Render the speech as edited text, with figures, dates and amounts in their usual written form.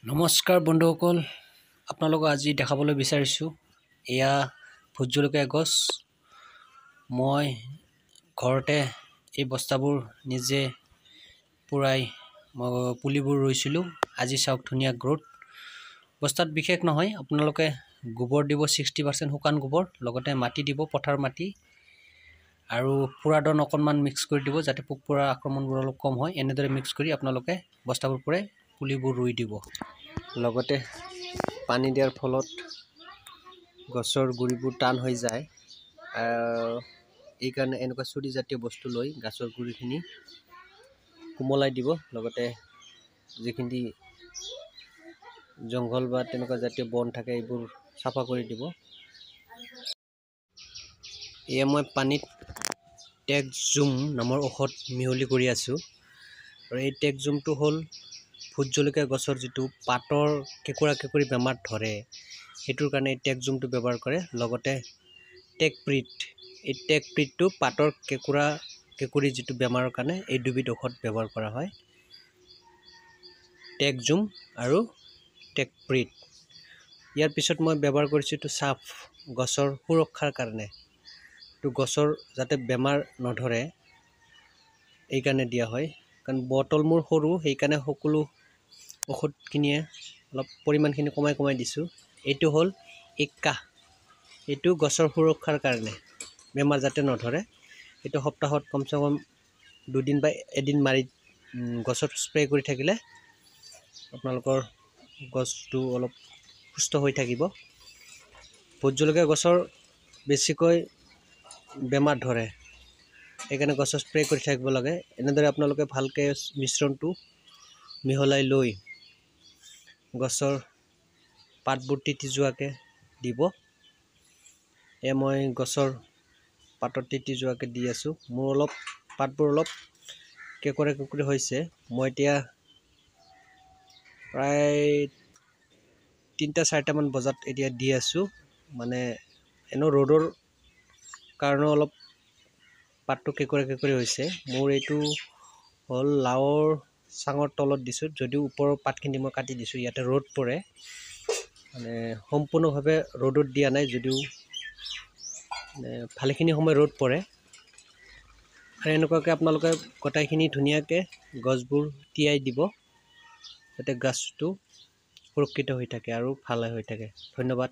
নমস্কাৰ বন্ধুসকল, আপোনালোকক আজি দেখাবলৈ বিচাৰিছোঁ এয়া ভোট জলকীয়া গছ। মই ঘৰতে এই বস্তাবোৰ নিজে পুৰাই পুলিবোৰ ৰুইছিলোঁ। আজি চাওক ধুনীয়া গ্ৰোথ। বস্তাত বিশেষ নহয়, আপোনালোকে গোবৰ দিব 60% শুকান গোবৰ, লগতে মাটি দিব, পথাৰ মাটি, আৰু পুৰাদন অকণমান মিক্স কৰি দিব যাতে পোক পৰুৱাৰ আক্ৰমণবোৰ অলপ কম হয়। এনেদৰে মিক্স কৰি আপোনালোকে বস্তাবোৰ পুৰাই পুলিবোৰ ৰুই দিব। লগতে পানী দিয়াৰ ফলত গছৰ গুৰিবোৰ টান হৈ যায়। এইকাৰণে এনেকুৱা চুৰি জাতীয় বস্তু লৈ গছৰ গুৰিখিনি কোমলাই দিব। লগতে যিখিনি জংঘল বা তেনেকুৱা জাতীয় বন থাকে এইবোৰ চাফা কৰি দিব। এয়া মই পানীত টেকজুম নামৰ ঔষধ মিহলি কৰি আছোঁ। আৰু এই টেকজুমটো হ'ল ভোট জলকীয়া গছৰ যিটো পাতৰ কেঁকুৰা কেঁকুৰি বেমাৰ ধৰে, সেইটোৰ কাৰণে এই টেকজুমটো ব্যৱহাৰ কৰে। লগতে টেকপ্ৰিট, এই টেকপ্ৰিটটো পাতৰ কেঁকুৰা কেঁকুৰি যিটো বেমাৰৰ কাৰণে এই দুবিধ ঔষধ ব্যৱহাৰ কৰা হয়, টেকজুম আৰু টেকপ্ৰিট। ইয়াৰ পিছত মই ব্যৱহাৰ কৰিছোঁ এইটো চাফ, গছৰ সুৰক্ষাৰ কাৰণে। এইটো গছৰ যাতে বেমাৰ নধৰে এইকাৰণে দিয়া হয়। কাৰণ বটল মোৰ সৰু, সেইকাৰণে সকলো ঔষধখিনিয়ে অলপ পৰিমাণখিনি কমাই দিছোঁ। এইটো হ'ল ইক্কা, এইটো গছৰ সুৰক্ষাৰ কাৰণে, বেমাৰ যাতে নধৰে। এইটো সপ্তাহত কমচে কম 2 দিন বা এদিন মাৰি গছত স্প্ৰে কৰি থাকিলে আপোনালোকৰ গছটো অলপ সুস্থ হৈ থাকিব। ভোট জলকীয়া গছৰ বেছিকৈ বেমাৰ ধৰে, সেইকাৰণে গছত স্প্ৰে কৰি থাকিব লাগে। এনেদৰে আপোনালোকে ভালকৈ মিশ্ৰণটো মিহলাই লৈ গছৰ পাতবোৰ তিতি যোৱাকৈ দিব। এয়া মই গছৰ পাতত তিতি যোৱাকৈ দি আছোঁ। মোৰ অলপ পাতবোৰ অলপ কেঁকুৰা কেঁকুৰি হৈছে। মই এতিয়া প্ৰায় 3টা-4টামান বজাত এতিয়া দি আছোঁ। মানে এনেও ৰ'দৰ কাৰণেও অলপ পাতটো কেঁকুৰা কেঁকুৰি হৈছে। মোৰ এইটো হ'ল লাওৰ চাঙৰ তলত দিছোঁ, যদিও ওপৰৰ পাতখিনি মই কাটি দিছোঁ। ইয়াতে ৰ'দ পৰে, মানে সম্পূৰ্ণভাৱে ৰ'দত দিয়া নাই, যদিও ভালেখিনি সময় ৰ'দ পৰে। আৰু এনেকুৱাকৈ আপোনালোকে গোটাইখিনি ধুনীয়াকৈ গছবোৰ তিয়াই দিব, যাতে গছটো সুৰক্ষিত হৈ থাকে আৰু ভালে হৈ থাকে। ধন্যবাদ।